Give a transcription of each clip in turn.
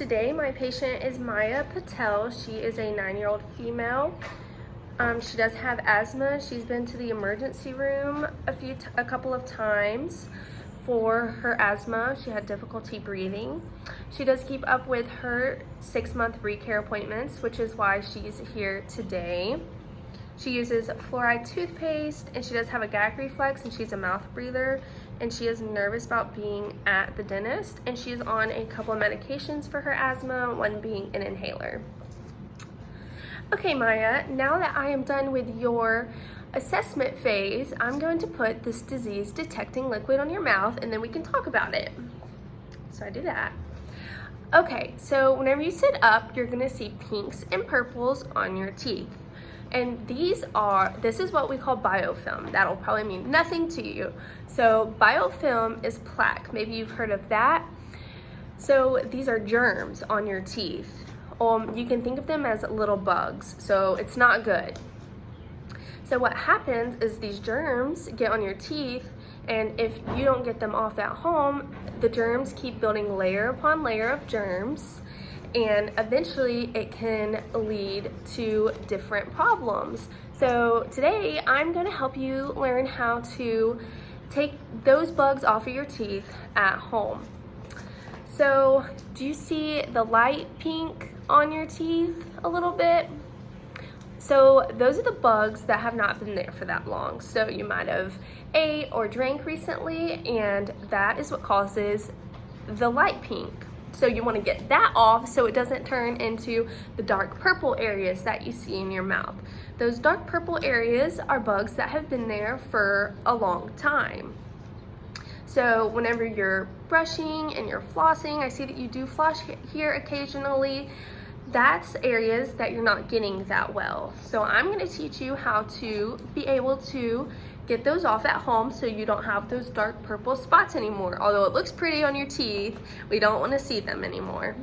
Today my patient is Maya Patel. She is a 9-year-old female. She does have asthma. She's been to the emergency room a couple of times for her asthma. She had difficulty breathing. She does keep up with her 6-month recare appointments, which is why she's here today. She uses fluoride toothpaste, and she does have a gag reflex, and she's a mouth breather, and she is nervous about being at the dentist, and she's on a couple of medications for her asthma, one being an inhaler. Okay, Maya, now that I am done with your assessment phase, I'm going to put this disease detecting liquid on your mouth, and then we can talk about it. So I do that. Okay, so whenever you sit up, you're gonna see pinks and purples on your teeth. And this is what we call biofilm. That'll probably mean nothing to you. So biofilm is plaque. Maybe you've heard of that. So these are germs on your teeth. You can think of them as little bugs, so it's not good. So what happens is these germs get on your teeth, and if you don't get them off at home, the germs keep building layer upon layer of germs, and eventually it can lead to different problems. So today I'm going to help you learn how to take those bugs off of your teeth at home. So do you see the light pink on your teeth a little bit? So those are the bugs that have not been there for that long. So you might have ate or drank recently, and that is what causes the light pink. So you want to get that off so it doesn't turn into the dark purple areas that you see in your mouth. Those dark purple areas are bugs that have been there for a long time. So whenever you're brushing and you're flossing, I see that you do floss here occasionally, that's areas that you're not getting that well. So I'm going to teach you how to be able to get those off at home so you don't have those dark purple spots anymore. Although it looks pretty on your teeth, we don't want to see them anymore.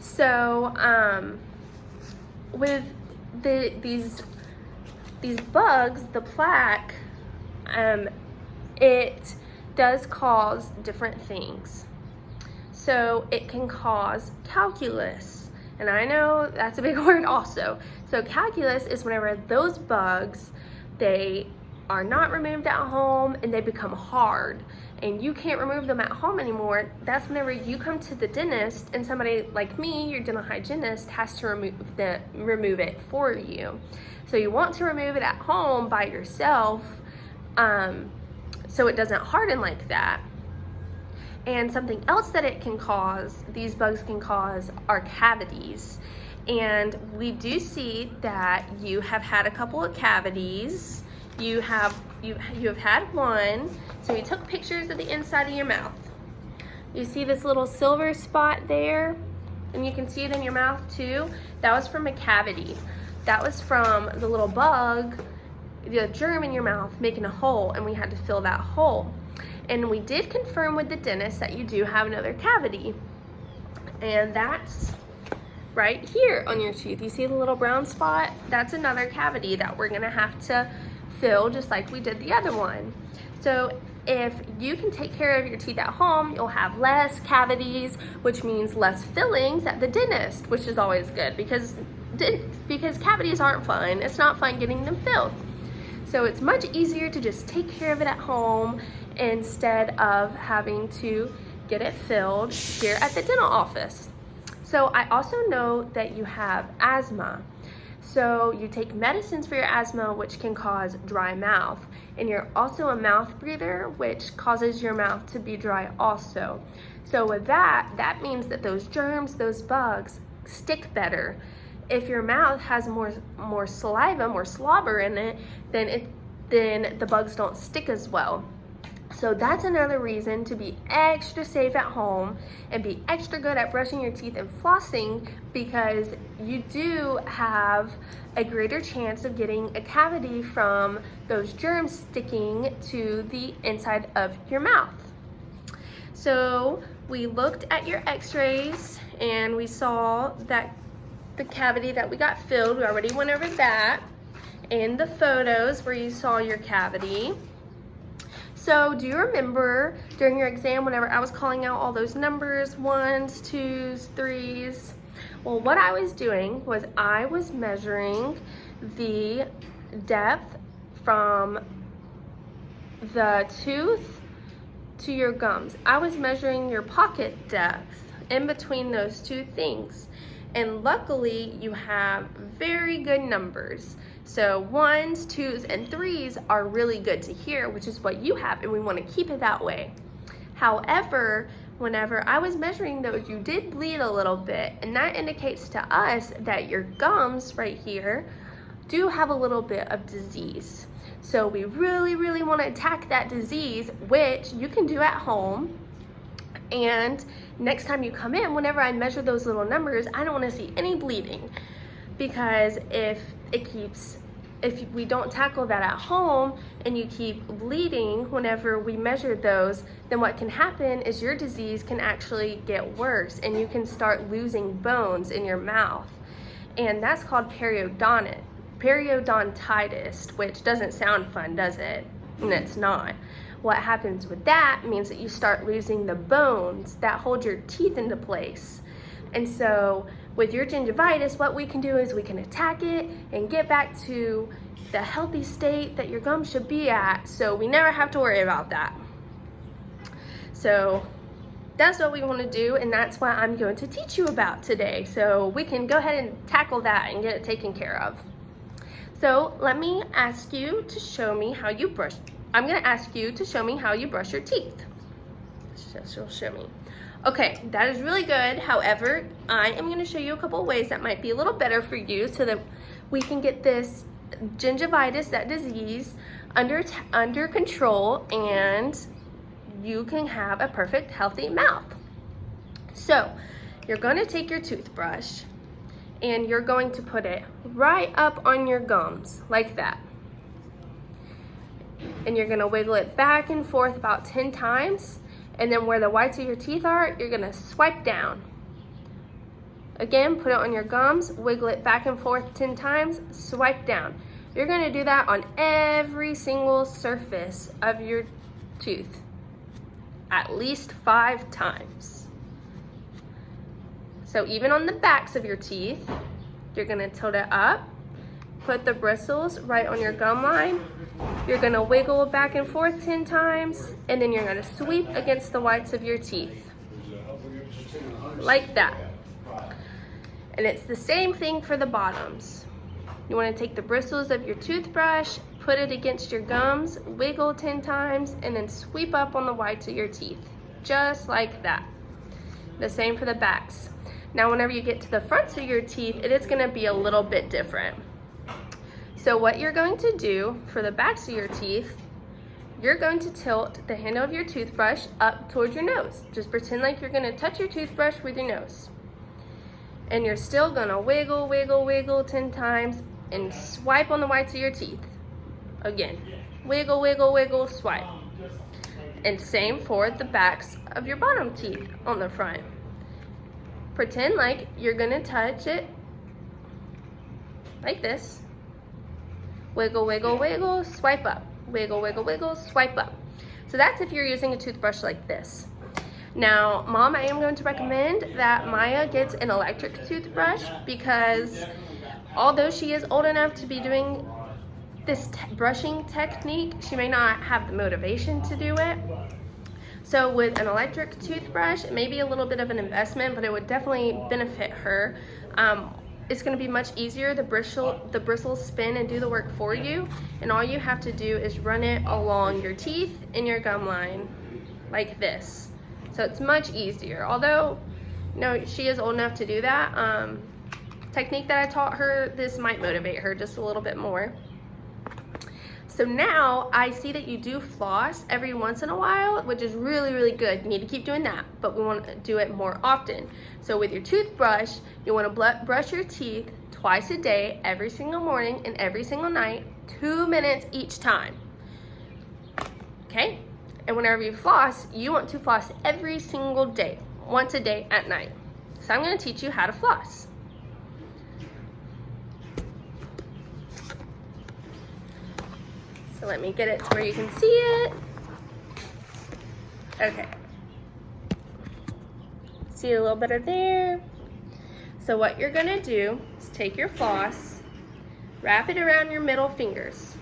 So with these bugs, the plaque, it does cause different things. So it can cause calculus, and I know that's a big word also. So calculus is whenever those bugs, they are not removed at home and they become hard and you can't remove them at home anymore. That's whenever you come to the dentist and somebody like me, your dental hygienist, has to remove it for you. So you want to remove it at home by yourself so it doesn't harden like that. And something else that it can cause, these bugs can cause, are cavities. And we do see that you have had a couple of cavities. You have had one. So we took pictures of the inside of your mouth. You see this little silver spot there? And you can see it in your mouth too. That was from a cavity. That was from the little bug, the germ in your mouth making a hole, and we had to fill that hole. And we did confirm with the dentist that you do have another cavity. And that's right here on your tooth. You see the little brown spot? That's another cavity that we're gonna have to fill just like we did the other one. So if you can take care of your teeth at home, you'll have less cavities, which means less fillings at the dentist, which is always good because cavities aren't fun. It's not fun getting them filled. So it's much easier to just take care of it at home instead of having to get it filled here at the dental office. So I also know that you have asthma. So you take medicines for your asthma, which can cause dry mouth. And you're also a mouth breather, which causes your mouth to be dry also. So with that means that those germs, those bugs, stick better. If your mouth has more saliva, more slobber in it, then the bugs don't stick as well. So that's another reason to be extra safe at home and be extra good at brushing your teeth and flossing, because you do have a greater chance of getting a cavity from those germs sticking to the inside of your mouth. So we looked at your x-rays and we saw that the cavity that we got filled, we already went over that in the photos where you saw your cavity. So do you remember during your exam whenever I was calling out all those numbers, 1s, 2s, 3s? Well, what I was doing was I was measuring the depth from the tooth to your gums. I was measuring your pocket depth in between those two things. And luckily you have very good numbers. So 1s, 2s, and 3s are really good to hear, which is what you have, and we want to keep it that way. However, whenever I was measuring those, you did bleed a little bit, and that indicates to us that your gums right here do have a little bit of disease. So we really want to attack that disease, which you can do at home. And next time you come in, whenever I measure those little numbers, I don't want to see any bleeding, because if we don't tackle that at home and you keep bleeding whenever we measure those, then what can happen is your disease can actually get worse and you can start losing bones in your mouth. And that's called periodontitis, which doesn't sound fun, does it? And it's not. What happens with that means that you start losing the bones that hold your teeth into place. And so with your gingivitis, what we can do is we can attack it and get back to the healthy state that your gums should be at, so we never have to worry about that. So that's what we want to do, and that's what I'm going to teach you about today. So we can go ahead and tackle that and get it taken care of. So let me ask you to show me how you brush. I'm going to ask you to show me how you brush your teeth. So show me. Okay, that is really good. However, I am going to show you a couple of ways that might be a little better for you so that we can get this gingivitis, that disease, under control, and you can have a perfect, healthy mouth. So you're going to take your toothbrush and you're going to put it right up on your gums like that. And you're going to wiggle it back and forth about 10 times. And then where the whites of your teeth are, you're gonna swipe down. Again, put it on your gums, wiggle it back and forth 10 times, swipe down. You're gonna do that on every single surface of your tooth, at least 5 times. So even on the backs of your teeth, you're gonna tilt it up, put the bristles right on your gum line. You're gonna wiggle back and forth 10 times, and then you're gonna sweep against the whites of your teeth, like that. And it's the same thing for the bottoms. You wanna take the bristles of your toothbrush, put it against your gums, wiggle 10 times, and then sweep up on the whites of your teeth, just like that. The same for the backs. Now, whenever you get to the fronts of your teeth, it is gonna be a little bit different. So what you're going to do for the backs of your teeth, you're going to tilt the handle of your toothbrush up towards your nose. Just pretend like you're gonna touch your toothbrush with your nose. And you're still gonna wiggle, wiggle, wiggle 10 times and swipe on the whites of your teeth. Again, wiggle, wiggle, wiggle, swipe. And same for the backs of your bottom teeth on the front. Pretend like you're gonna touch it like this. Wiggle, wiggle, wiggle, swipe up. Wiggle, wiggle, wiggle, swipe up. So that's if you're using a toothbrush like this. Now, Mom, I am going to recommend that Maya gets an electric toothbrush, because although she is old enough to be doing this brushing technique, she may not have the motivation to do it. So with an electric toothbrush, it may be a little bit of an investment, but it would definitely benefit her. It's going to be much easier. The bristles spin and do the work for you, and all you have to do is run it along your teeth and your gum line like this. So it's much easier. Although, you know, she is old enough to do that. Technique that I taught her, this might motivate her just a little bit more. So now I see that you do floss every once in a while, which is really, really good. You need to keep doing that, but we want to do it more often. So with your toothbrush, you want to brush your teeth twice a day, every single morning and every single night, 2 minutes each time. Okay? And whenever you floss, you want to floss every single day, once a day at night. So I'm going to teach you how to floss. So let me get it to where you can see it. Okay. See a little better there? So what you're gonna do is take your floss, wrap it around your middle fingers.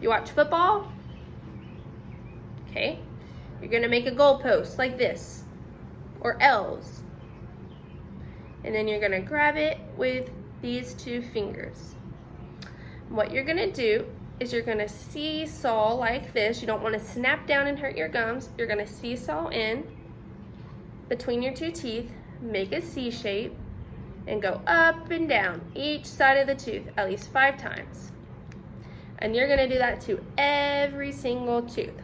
You watch football? Okay. You're gonna make a goalpost like this, or L's. And then you're gonna grab it with these two fingers. What you're gonna do is you're gonna seesaw like this. You don't wanna snap down and hurt your gums. You're gonna seesaw in between your two teeth, make a C shape, and go up and down each side of the tooth at least 5 times. And you're gonna do that to every single tooth.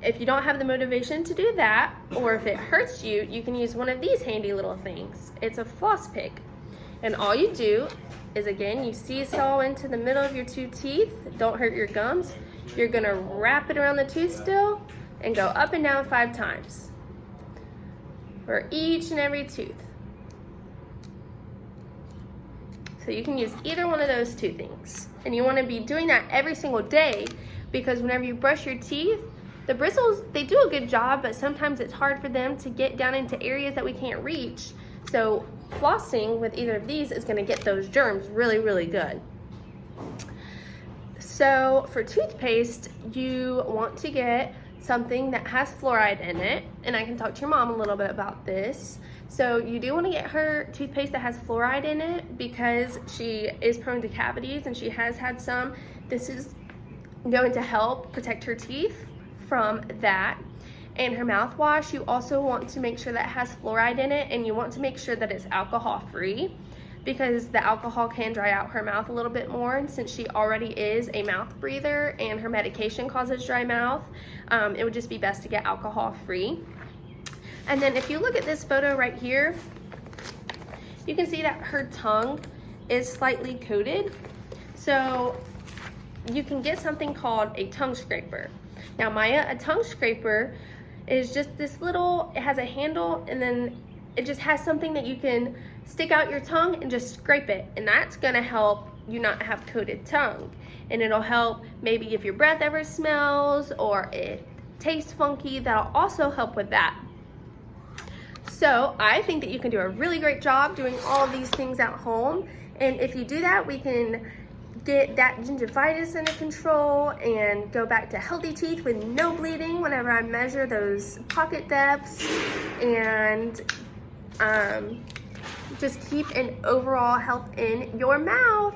If you don't have the motivation to do that, or if it hurts you, you can use one of these handy little things. It's a floss pick. And all you do is, again, you seesaw into the middle of your two teeth. Don't hurt your gums. You're gonna wrap it around the tooth still and go up and down 5 times for each and every tooth. So you can use either one of those two things. And you wanna be doing that every single day, because whenever you brush your teeth, the bristles, they do a good job, but sometimes it's hard for them to get down into areas that we can't reach. So flossing with either of these is gonna get those germs really, really good. So for toothpaste, you want to get something that has fluoride in it, and I can talk to your mom a little bit about this. So you do want to get her toothpaste that has fluoride in it because she is prone to cavities and she has had some. This is going to help protect her teeth from that. And her mouthwash, you also want to make sure that it has fluoride in it, and you want to make sure that it's alcohol free, because the alcohol can dry out her mouth a little bit more, and since she already is a mouth breather and her medication causes dry mouth, it would just be best to get alcohol free. And then if you look at this photo right here, you can see that her tongue is slightly coated. So you can get something called a tongue scraper. Now Maya, a tongue scraper is just this little, it has a handle, and then it just has something that you can stick out your tongue and just scrape it, and that's gonna help you not have coated tongue. And it'll help maybe if your breath ever smells or it tastes funky, that'll also help with that. So I think that you can do a really great job doing all of these things at home, and if you do that, we can get that gingivitis under control and go back to healthy teeth with no bleeding whenever I measure those pocket depths, and just keep an overall health in your mouth.